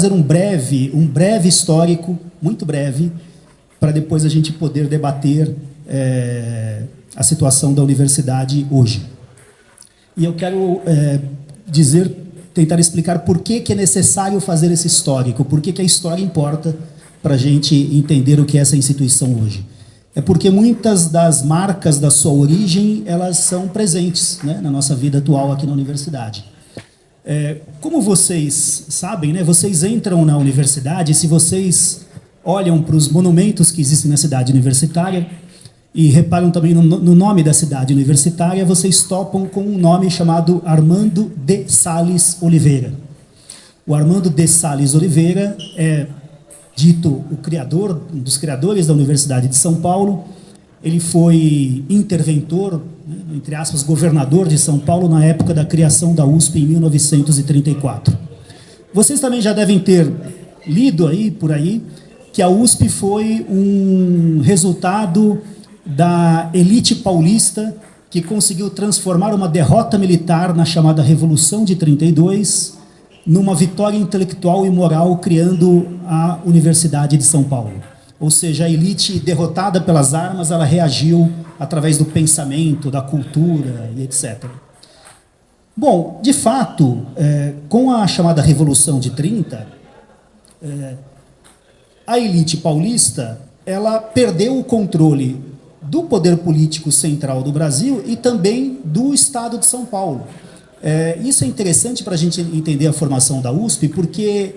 Fazer um breve histórico, muito breve, para depois a gente poder debater a situação da universidade hoje. E eu quero tentar explicar por que é necessário fazer esse histórico, por que a história importa para a gente entender o que é essa instituição hoje. É porque muitas das marcas da sua origem, elas são presentes, né, na nossa vida atual aqui na universidade. Como vocês sabem, né, vocês entram na universidade, se vocês olham para os monumentos que existem na cidade universitária e reparam também no nome da cidade universitária, vocês topam com um nome chamado Armando de Sales Oliveira. O Armando de Sales Oliveira é dito um dos criadores da Universidade de São Paulo. Ele foi interventor, entre aspas, governador de São Paulo na época da criação da USP em 1934. Vocês também já devem ter lido por aí que a USP foi um resultado da elite paulista que conseguiu transformar uma derrota militar na chamada Revolução de 32 numa vitória intelectual e moral, criando a Universidade de São Paulo. Ou seja, a elite derrotada pelas armas, ela reagiu através do pensamento, da cultura e etc. Bom, de fato, com a chamada Revolução de 30, a elite paulista, ela perdeu o controle do poder político central do Brasil e também do Estado de São Paulo. Isso é interessante para a gente entender a formação da USP, porque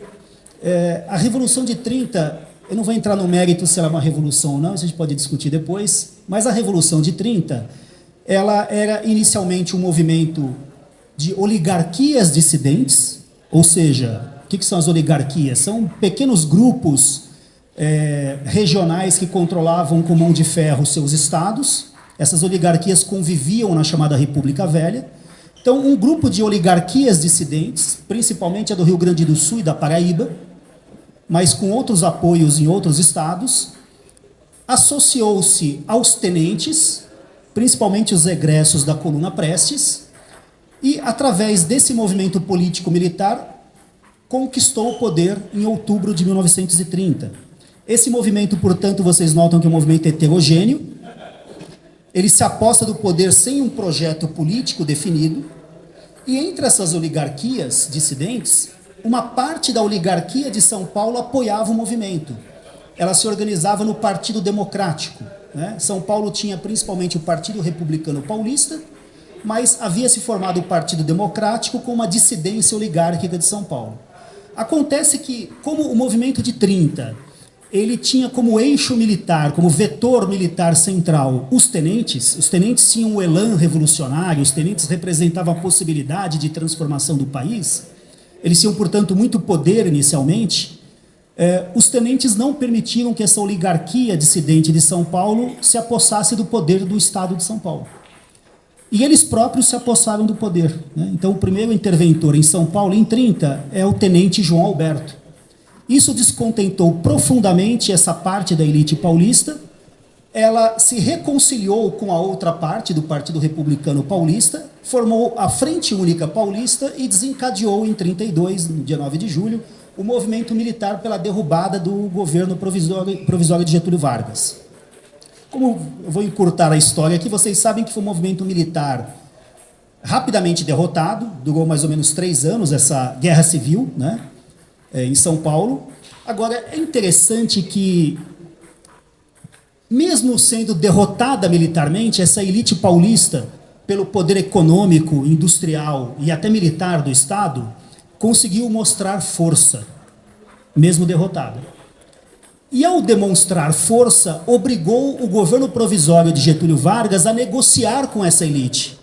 a Revolução de 30... Eu não vou entrar no mérito se ela é uma revolução ou não, isso a gente pode discutir depois, mas a Revolução de 30, ela era inicialmente um movimento de oligarquias dissidentes, ou seja, o que são as oligarquias? São pequenos grupos regionais que controlavam com mão de ferro seus estados. Essas oligarquias conviviam na chamada República Velha. Então, um grupo de oligarquias dissidentes, principalmente a do Rio Grande do Sul e da Paraíba, mas com outros apoios em outros estados, associou-se aos tenentes, principalmente os egressos da coluna Prestes, e, através desse movimento político-militar, conquistou o poder em outubro de 1930. Esse movimento, portanto, vocês notam que é um movimento heterogêneo, ele se aposta do poder sem um projeto político definido, e entre essas oligarquias dissidentes, uma parte da oligarquia de São Paulo apoiava o movimento. Ela se organizava no Partido Democrático, né? São Paulo tinha principalmente o Partido Republicano Paulista, mas havia se formado o Partido Democrático com uma dissidência oligárquica de São Paulo. Acontece que, como o movimento de 30, ele tinha como eixo militar, como vetor militar central, os tenentes tinham um elan revolucionário, os tenentes representavam a possibilidade de transformação do país. Eles tinham, portanto, muito poder inicialmente. Os tenentes não permitiram que essa oligarquia dissidente de São Paulo se apossasse do poder do Estado de São Paulo. E eles próprios se apossaram do poder, né? Então, o primeiro interventor em São Paulo, em 30, é o tenente João Alberto. Isso descontentou profundamente essa parte da elite paulista. Ela se reconciliou com a outra parte do Partido Republicano Paulista, formou a Frente Única Paulista e desencadeou em 32, no dia 9 de julho, o movimento militar pela derrubada do governo provisório de Getúlio Vargas. Como eu vou encurtar a história aqui, vocês sabem que foi um movimento militar rapidamente derrotado, durou mais ou menos 3 anos essa guerra civil, né, em São Paulo. Agora, é interessante que, mesmo sendo derrotada militarmente, essa elite paulista, pelo poder econômico, industrial e até militar do Estado, conseguiu mostrar força, mesmo derrotada. E, ao demonstrar força, obrigou o governo provisório de Getúlio Vargas a negociar com essa elite.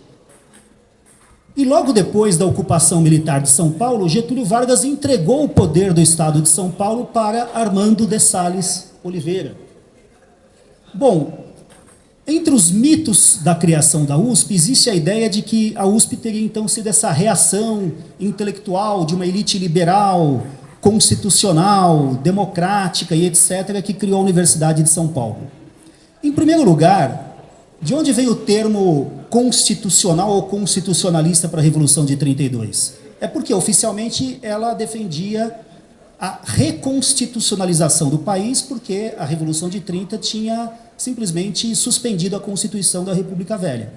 E, logo depois da ocupação militar de São Paulo, Getúlio Vargas entregou o poder do Estado de São Paulo para Armando de Sales Oliveira. Bom, entre os mitos da criação da USP, existe a ideia de que a USP teria então sido essa reação intelectual de uma elite liberal, constitucional, democrática e etc., que criou a Universidade de São Paulo. Em primeiro lugar, de onde veio o termo constitucional ou constitucionalista para a Revolução de 32? É porque, oficialmente, ela defendia a reconstitucionalização do país, porque a Revolução de 30 tinha simplesmente suspendido a Constituição da República Velha.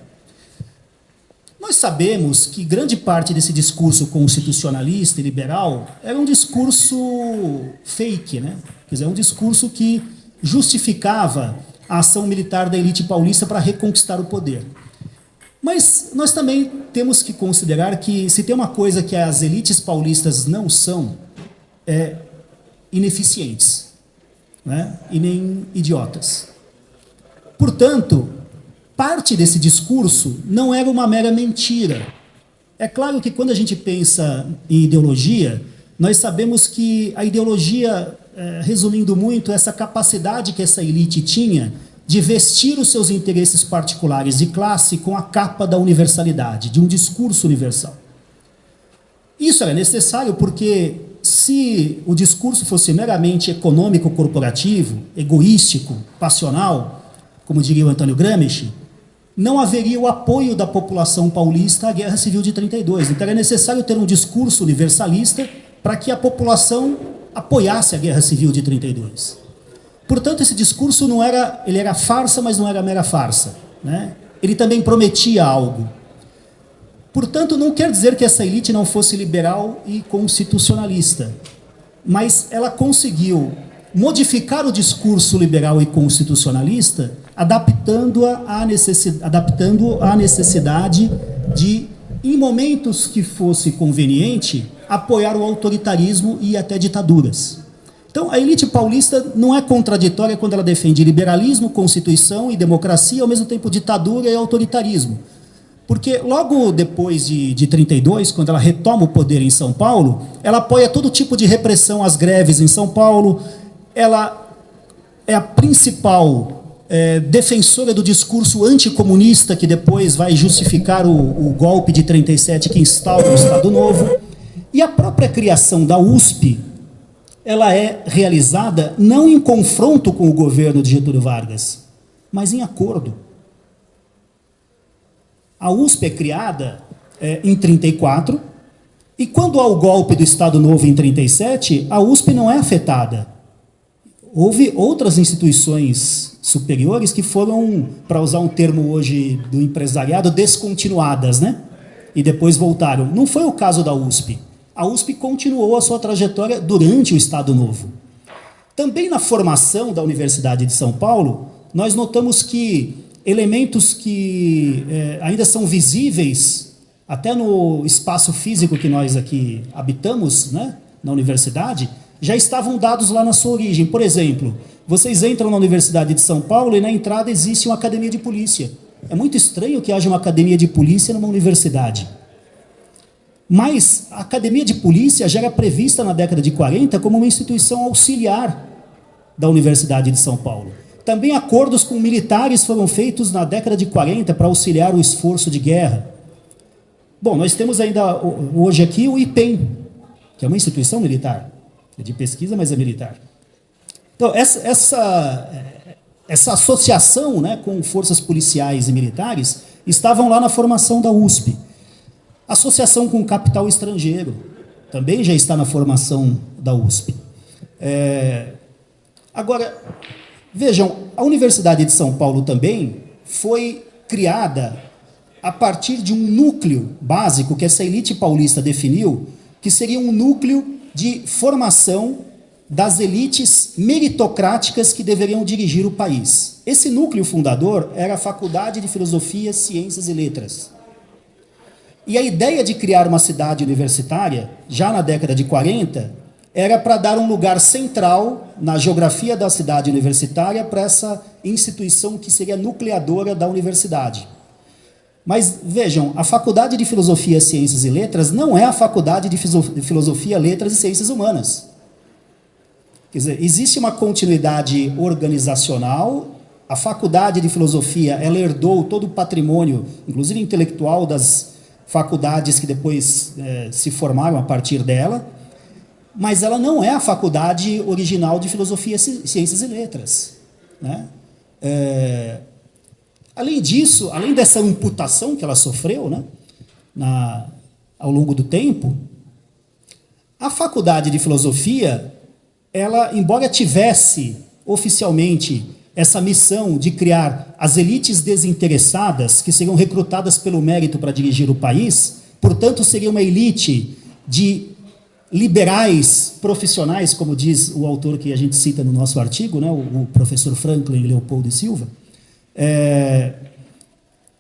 Nós sabemos que grande parte desse discurso constitucionalista e liberal era um discurso fake, né? Quer dizer, um discurso que justificava a ação militar da elite paulista para reconquistar o poder. Mas nós também temos que considerar que, se tem uma coisa que as elites paulistas não são, ineficientes, né? E nem idiotas. Portanto, parte desse discurso não era uma mera mentira. É claro que quando a gente pensa em ideologia, nós sabemos que a ideologia, resumindo muito, essa capacidade que essa elite tinha de vestir os seus interesses particulares de classe com a capa da universalidade, de um discurso universal. Isso era necessário porque, se o discurso fosse meramente econômico, corporativo, egoístico, passional, como diria o Antônio Gramsci, não haveria o apoio da população paulista à Guerra Civil de 32. Então era necessário ter um discurso universalista para que a população apoiasse a Guerra Civil de 32. Portanto, esse discurso ele era farsa, mas não era mera farsa, né? Ele também prometia algo. Portanto, não quer dizer que essa elite não fosse liberal e constitucionalista, mas ela conseguiu modificar o discurso liberal e constitucionalista, adaptando à necessidade de, em momentos que fosse conveniente, apoiar o autoritarismo e até ditaduras. Então, a elite paulista não é contraditória quando ela defende liberalismo, constituição e democracia, ao mesmo tempo ditadura e autoritarismo. Porque logo depois de 32, quando ela retoma o poder em São Paulo, ela apoia todo tipo de repressão às greves em São Paulo, ela é a principal defensora do discurso anticomunista, que depois vai justificar o golpe de 37 que instaura o Estado Novo. E a própria criação da USP, ela é realizada não em confronto com o governo de Getúlio Vargas, mas em acordo. A USP é criada em 34, e quando há o golpe do Estado Novo em 37, a USP não é afetada. Houve outras instituições superiores que foram, para usar um termo hoje do empresariado, descontinuadas, né? E depois voltaram. Não foi o caso da USP. A USP continuou a sua trajetória durante o Estado Novo. Também na formação da Universidade de São Paulo, nós notamos que elementos que ainda são visíveis, até no espaço físico que nós aqui habitamos, né, na universidade, já estavam dados lá na sua origem. Por exemplo, vocês entram na Universidade de São Paulo e na entrada existe uma academia de polícia. É muito estranho que haja uma academia de polícia numa universidade. Mas a academia de polícia já era prevista na década de 40 como uma instituição auxiliar da Universidade de São Paulo. Também acordos com militares foram feitos na década de 40 para auxiliar o esforço de guerra. Bom, nós temos ainda hoje aqui o IPEM, que é uma instituição militar, é de pesquisa, mas é militar. Então, essa associação, né, com forças policiais e militares estavam lá na formação da USP. Associação com capital estrangeiro também já está na formação da USP. Agora, vejam, a Universidade de São Paulo também foi criada a partir de um núcleo básico que essa elite paulista definiu, que seria um núcleo de formação das elites meritocráticas que deveriam dirigir o país. Esse núcleo fundador era a Faculdade de Filosofia, Ciências e Letras. E a ideia de criar uma cidade universitária, já na década de 40, era para dar um lugar central na geografia da cidade universitária para essa instituição que seria nucleadora da universidade. Mas, vejam, a Faculdade de Filosofia, Ciências e Letras não é a Faculdade de Filosofia, Letras e Ciências Humanas. Quer dizer, existe uma continuidade organizacional. A Faculdade de Filosofia, ela herdou todo o patrimônio, inclusive intelectual, das faculdades que depois se formaram a partir dela, mas ela não é a faculdade original de Filosofia, Ciências e Letras, né? Além disso, além dessa amputação que ela sofreu, né, ao longo do tempo, a Faculdade de Filosofia ela, embora tivesse oficialmente essa missão de criar as elites desinteressadas, que seriam recrutadas pelo mérito para dirigir o país, portanto, seria uma elite de liberais profissionais, como diz o autor que a gente cita no nosso artigo, né, o professor Franklin Leopoldo e Silva,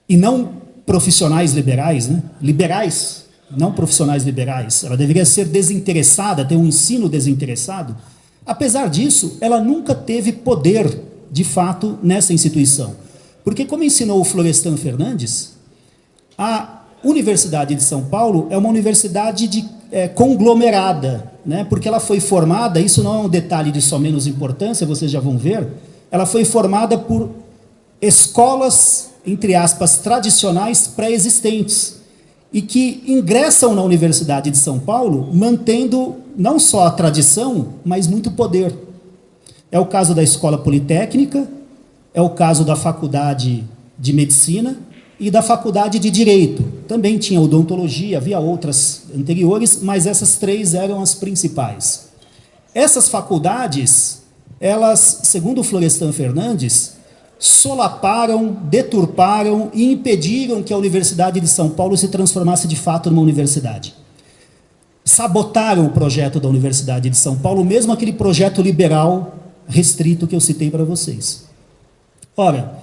e não profissionais liberais, né, liberais, não profissionais liberais. Ela deveria ser desinteressada, ter um ensino desinteressado. Apesar disso, ela nunca teve poder, de fato, nessa instituição. Porque, como ensinou o Florestan Fernandes, a Universidade de São Paulo é uma universidade conglomerada, né? Porque ela foi formada, isso não é um detalhe de só menos importância, vocês já vão ver, ela foi formada por escolas, entre aspas, tradicionais pré-existentes, e que ingressam na Universidade de São Paulo mantendo não só a tradição, mas muito poder. É o caso da Escola Politécnica, é o caso da Faculdade de Medicina e da Faculdade de Direito. Também tinha odontologia, havia outras anteriores, mas essas três eram as principais. Essas faculdades, elas, segundo o Florestan Fernandes, solaparam, deturparam e impediram que a Universidade de São Paulo se transformasse de fato numa universidade. Sabotaram o projeto da Universidade de São Paulo, mesmo aquele projeto liberal restrito que eu citei para vocês. Ora,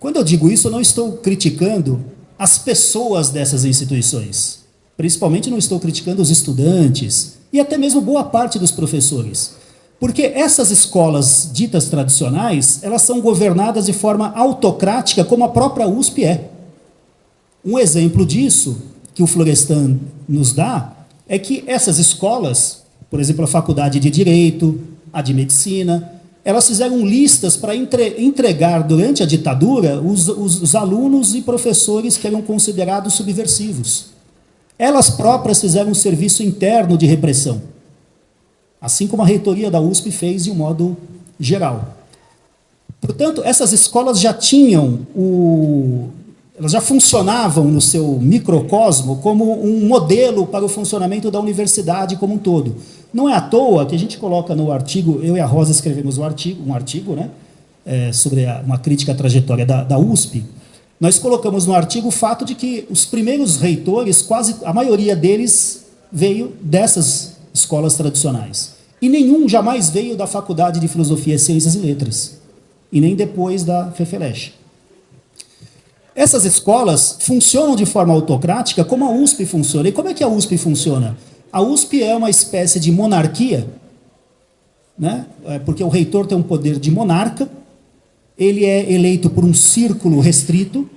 quando eu digo isso, eu não estou criticando as pessoas dessas instituições. Principalmente não estou criticando os estudantes e até mesmo boa parte dos professores. Porque essas escolas ditas tradicionais, elas são governadas de forma autocrática, como a própria USP é. Um exemplo disso, que o Florestan nos dá, é que essas escolas, por exemplo, a Faculdade de Direito, a de Medicina, elas fizeram listas para entregar, durante a ditadura, os alunos e professores que eram considerados subversivos. Elas próprias fizeram um serviço interno de repressão, assim como a reitoria da USP fez de um modo geral. Portanto, essas escolas já tinham elas já funcionavam no seu microcosmo como um modelo para o funcionamento da universidade como um todo. Não é à toa que a gente coloca no artigo, eu e a Rosa escrevemos um artigo, né, sobre uma crítica à trajetória da USP. Nós colocamos no artigo o fato de que os primeiros reitores, quase a maioria deles, veio dessas escolas tradicionais. E nenhum jamais veio da Faculdade de Filosofia, Ciências e Letras, e nem depois da FEFELESH. Essas escolas funcionam de forma autocrática como a USP funciona. E como é que a USP funciona? A USP é uma espécie de monarquia, né? Porque o reitor tem um poder de monarca, ele é eleito por um círculo restrito,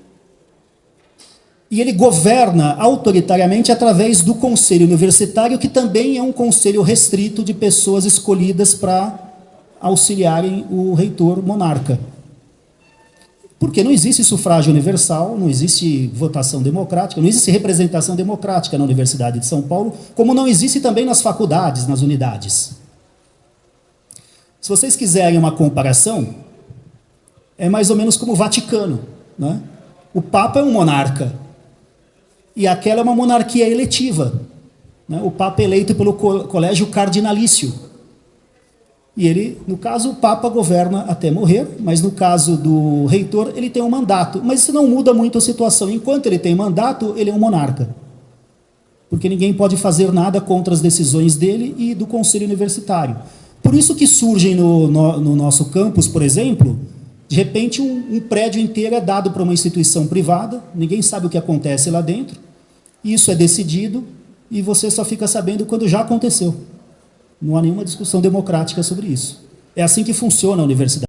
e ele governa autoritariamente através do conselho universitário, que também é um conselho restrito de pessoas escolhidas para auxiliarem o reitor monarca. Porque não existe sufrágio universal, não existe votação democrática, não existe representação democrática na Universidade de São Paulo, como não existe também nas faculdades, nas unidades. Se vocês quiserem uma comparação, é mais ou menos como o Vaticano, né? O Papa é um monarca, e aquela é uma monarquia eletiva, né? O Papa é eleito pelo colégio cardinalício. E ele, no caso, o Papa governa até morrer, mas no caso do reitor, ele tem um mandato. Mas isso não muda muito a situação. Enquanto ele tem mandato, ele é um monarca. Porque ninguém pode fazer nada contra as decisões dele e do conselho universitário. Por isso que surgem no nosso campus, por exemplo, de repente um prédio inteiro é dado para uma instituição privada, ninguém sabe o que acontece lá dentro, isso é decidido e você só fica sabendo quando já aconteceu. Não há nenhuma discussão democrática sobre isso. É assim que funciona a universidade.